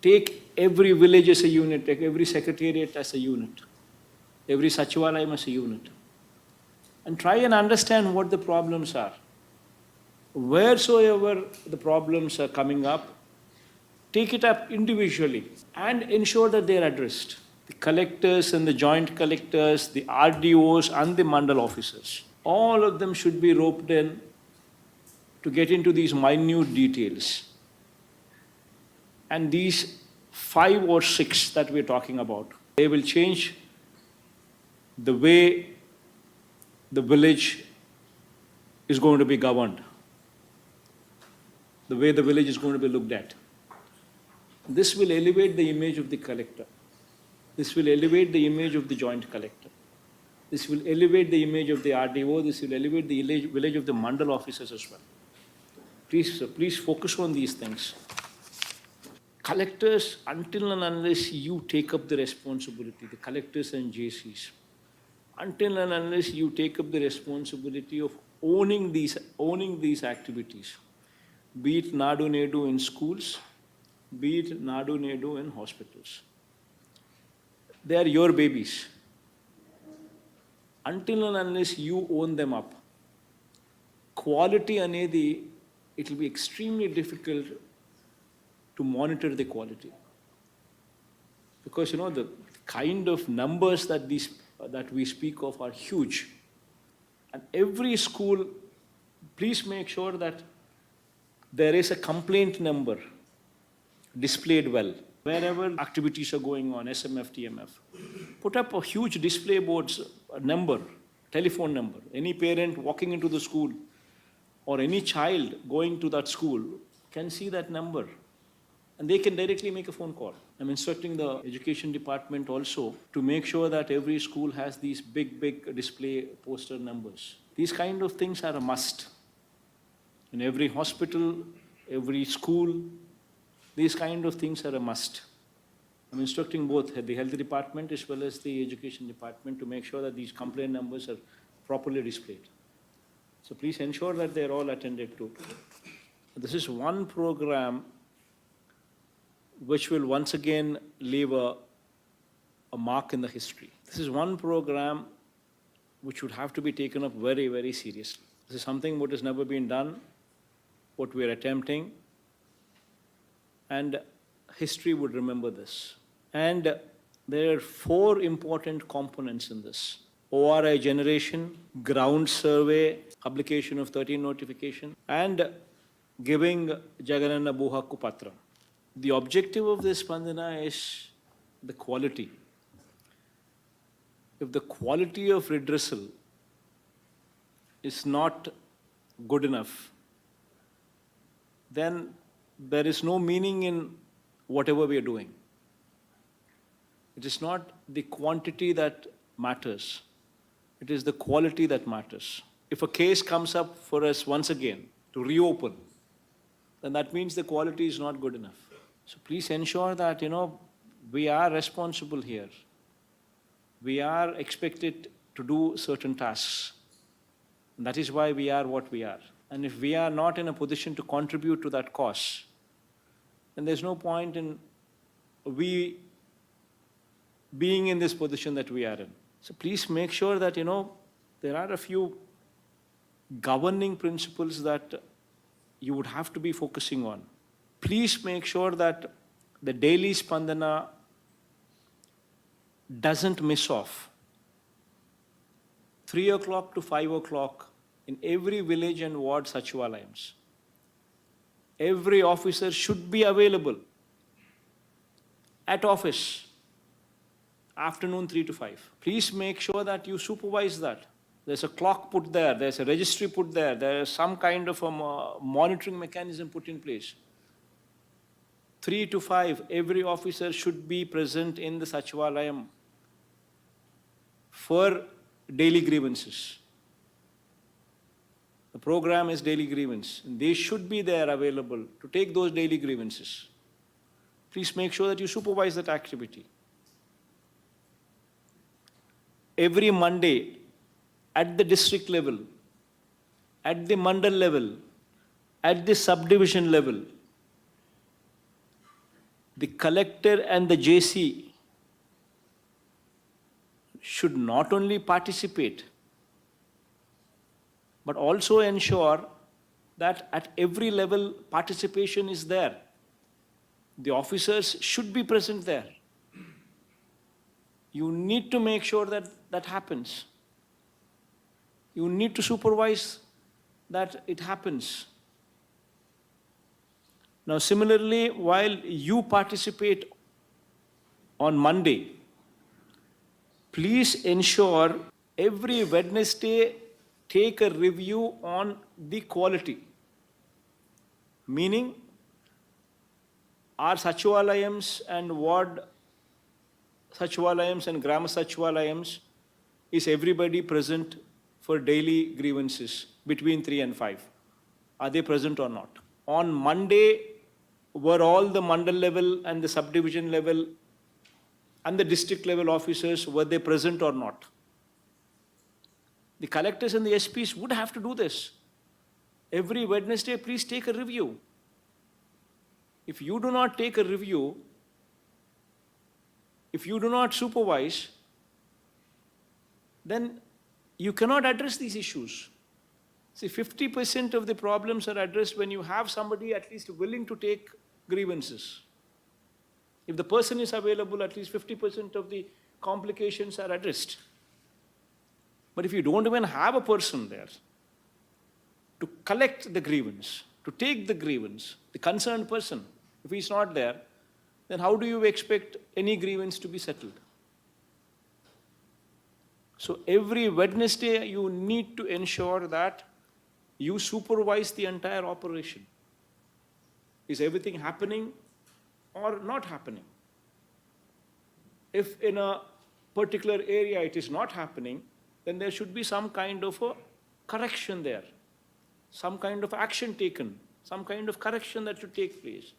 Take every village as a unit, take every secretariat as a unit, every Sachivalayam as a unit, and try and understand what the problems are. Wheresoever the problems are coming up, take it up individually and ensure that they are addressed. The collectors and the joint collectors, the RDOs and the mandal officers, all of them should be roped in to get into these minute details. And these 5 or 6 that we're talking about, they will change the way the village is going to be governed, the way the village is going to be looked at. This will elevate the image of the collector. This will elevate the image of the joint collector. This will elevate the image of the RDO. This will elevate the village of the mandal officers as well. Please focus on these things. Collectors, until and unless you take up the responsibility, the collectors and JCs, until and unless you take up the responsibility of owning these activities, be it Nadu Nedu in schools, be it Nadu Nedu in hospitals. They are your babies. Until and unless you own them up, quality anedi, it will be extremely difficult to monitor the quality. Because the kind of numbers that we speak of are huge. And every school, please make sure that there is a complaint number displayed well. Wherever activities are going on, SMF, TMF, put up a huge display boards, a number, telephone number. Any parent walking into the school or any child going to that school can see that number. And they can directly make a phone call. I'm instructing the education department also to make sure that every school has these big display poster numbers. These kind of things are a must. In every hospital, every school, these kind of things are a must. I'm instructing both the health department as well as the education department to make sure that these complaint numbers are properly displayed. So please ensure that they're all attended to. This is one program which will once again leave a mark in the history. This is one program which would have to be taken up very, very seriously. This is something what has never been done, what we are attempting, and history would remember this. And there are 4 important components in this: ORI generation, ground survey, publication of 13 notification, and giving Jagananna Bhu Hakku Patram. The objective of this Spandana is the quality. If the quality of redressal is not good enough, then there is no meaning in whatever we are doing. It is not the quantity that matters. It is the quality that matters. If a case comes up for us once again to reopen, then that means the quality is not good enough. So please ensure that, we are responsible here. We are expected to do certain tasks. And that is why we are what we are. And if we are not in a position to contribute to that cause, then there's no point in we being in this position that we are in. So please make sure that, there are a few governing principles that you would have to be focusing on. Please make sure that the daily Spandana doesn't miss off. 3 o'clock to 5 o'clock in every village and ward Sachivalayams. Every officer should be available at office, afternoon 3 to 5. Please make sure that you supervise that. There's a clock put there, there's a registry put there, there is some kind of a monitoring mechanism put in place. 3 to 5, every officer should be present in the Sachivalayam for daily grievances. The program is daily grievance. They should be there available to take those daily grievances. Please make sure that you supervise that activity. Every Monday, at the district level, at the mandal level, at the subdivision level, the collector and the JC should not only participate, but also ensure that at every level participation is there. The officers should be present there. You need to make sure that that happens. You need to supervise that it happens. Now, similarly, while you participate on Monday, please ensure every Wednesday take a review on the quality. Meaning, our Sachivalayams and ward Sachivalayams and Grama Sachivalayams, is everybody present for daily grievances between 3 and 5? Are they present or not? On Monday, were all the mandal level and the subdivision level and the district level officers, were they present or not? The collectors and the SPs would have to do this. Every Wednesday, please take a review. If you do not take a review, if you do not supervise, then you cannot address these issues. See, 50% of the problems are addressed when you have somebody at least willing to take grievances. If the person is available, at least 50% of the complications are addressed. But if you don't even have a person there to collect the grievance, to take the grievance, the concerned person, if he's not there, then how do you expect any grievance to be settled? So every Wednesday, you need to ensure that you supervise the entire operation. Is everything happening or not happening? If in a particular area it is not happening, then there should be some kind of a correction there, some kind of action taken, some kind of correction that should take place.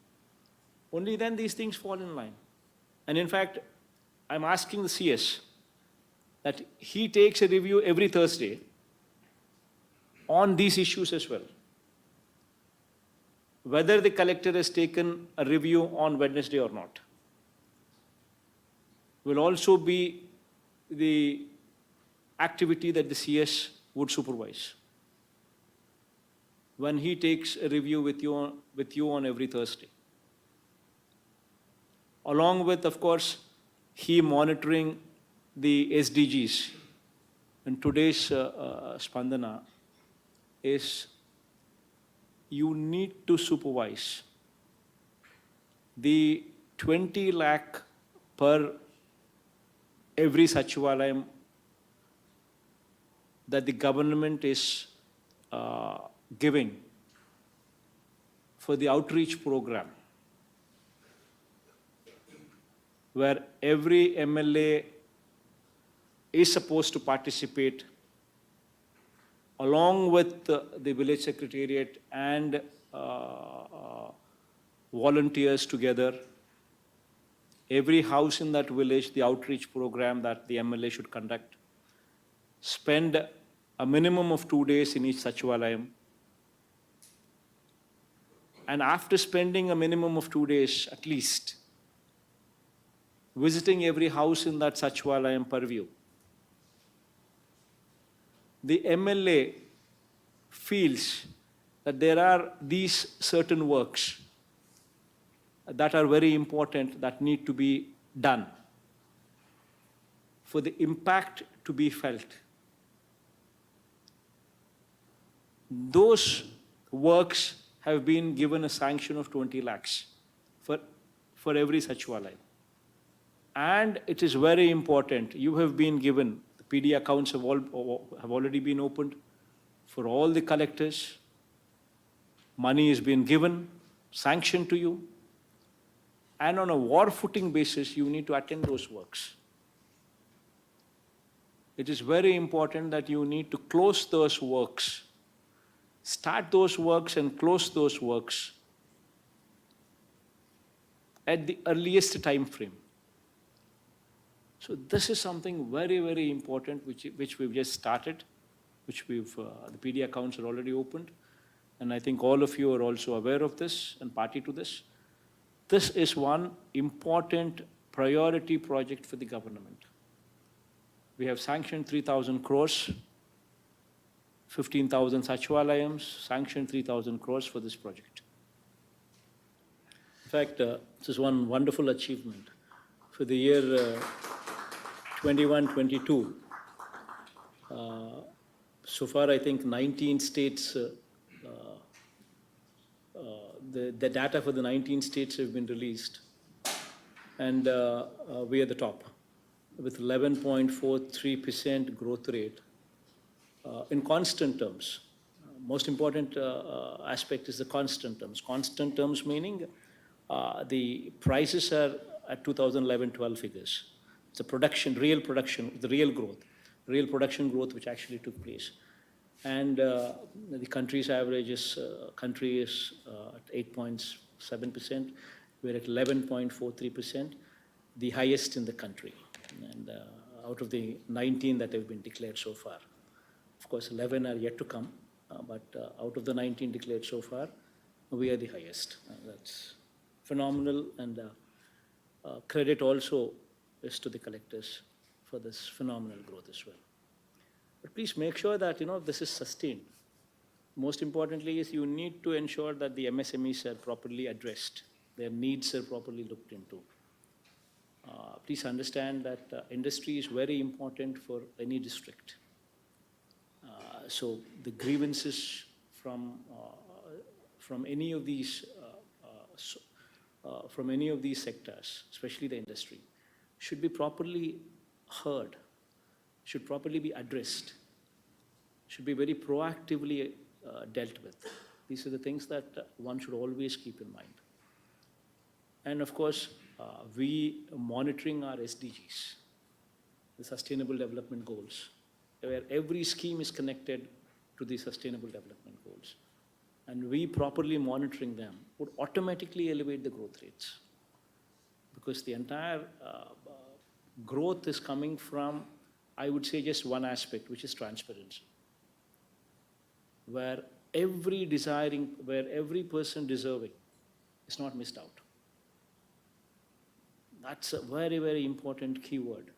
Only then these things fall in line. And in fact, I'm asking the CS that he takes a review every Thursday on these issues as well. Whether the collector has taken a review on Wednesday or not will also be the activity that the CS would supervise when he takes a review with you on every Thursday. Along with, of course, he monitoring the SDGs. And today's Spandana is you need to supervise the 20 lakh per every Sachivalayam that the government is giving for the outreach program, where every MLA is supposed to participate along with the village secretariat and volunteers together. Every house in that village, the outreach program that the MLA should conduct, spend a minimum of 2 days in each Sachivalayam. And after spending a minimum of 2 days, at least, visiting every house in that Sachivalayam purview, the MLA feels that there are these certain works that are very important that need to be done for the impact to be felt. Those works have been given a sanction of 20 lakhs for every Sachivalayam. And it is very important, you have been given, the PD accounts have already been opened for all the collectors. Money has been given, sanctioned to you. And on a war footing basis, you need to attend those works. It is very important that you need to close those works, start those works and close those works at the earliest time frame. So this is something very, very important which we've just started, which the PD accounts are already opened. And I think all of you are also aware of this and party to this. this is one important priority project for the government. We have sanctioned 3,000 crores, 15,000 Sachivalayams, sanctioned 3,000 crores for this project. In fact, this is one wonderful achievement. For the year 21-22, so far I think 19 states, the data for the 19 states have been released, and we are the top with 11.43% growth rate in constant terms. Most important aspect is the constant terms. Constant terms meaning the prices are at 2011-12 figures. It's a production, real production, the real growth, real production growth which actually took place. And the country's average is, country is at 8.7%. We're at 11.43%, the highest in the country. And out of the 19 that have been declared so far. Of course, 11 are yet to come, but out of the 19 declared so far, we are the highest. That's phenomenal, and credit also is to the collectors for this phenomenal growth as well. But please make sure that this is sustained. Most importantly is you need to ensure that the MSMEs are properly addressed, their needs are properly looked into. Please understand that industry is very important for any district. So the grievances from any of these sectors, especially the industry, should be properly heard, should properly be addressed, should be very proactively dealt with. These are the things that one should always keep in mind. And of course, we are monitoring our SDGs, the Sustainable Development Goals, where every scheme is connected to the Sustainable Development Goals. And we properly monitoring them would automatically elevate the growth rates, because the entire growth is coming from, I would say, just one aspect, which is transparency, where every person deserving is not missed out. That's a very, very important keyword.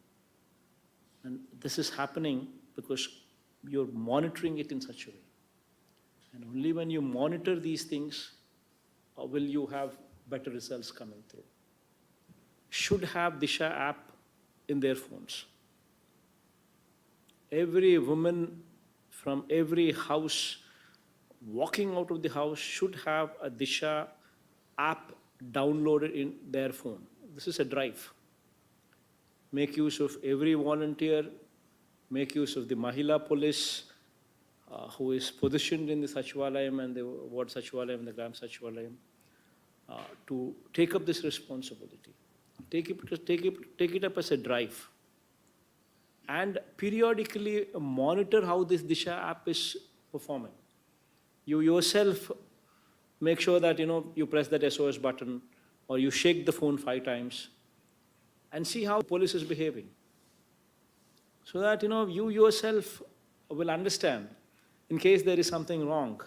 And this is happening because you're monitoring it in such a way. And only when you monitor these things will you have better results coming through. Should have Disha app in their phones. Every woman from every house walking out of the house should have a Disha app downloaded in their phone. This is a drive. Make use of every volunteer, make use of the Mahila police who is positioned in the Sachivalayam and the Ward Sachivalayam, the Gram Sachivalayam, to take up this responsibility. Take it up as a drive. And periodically monitor how this Disha app is performing. You yourself make sure that you press that SOS button, or you shake the phone 5 times and see how the police is behaving. So that you yourself will understand in case there is something wrong.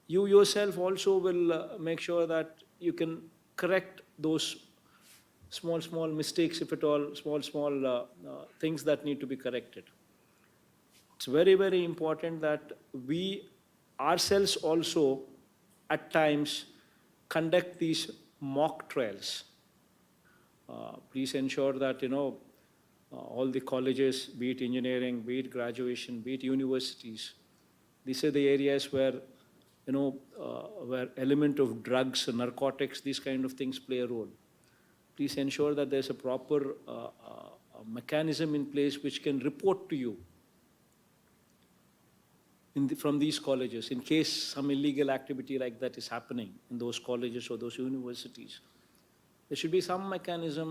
You yourself also will make sure that you can correct those small mistakes, if at all, small things that need to be corrected. It's very, very important that we ourselves also at times conduct these mock trials. Please ensure that all the colleges, be it engineering, be it graduation, be it universities, these are the areas where where element of drugs, narcotics, these kind of things play a role. Please ensure that there's a proper mechanism in place which can report to you from these colleges in case some illegal activity like that is happening in those colleges or those universities. There should be some mechanism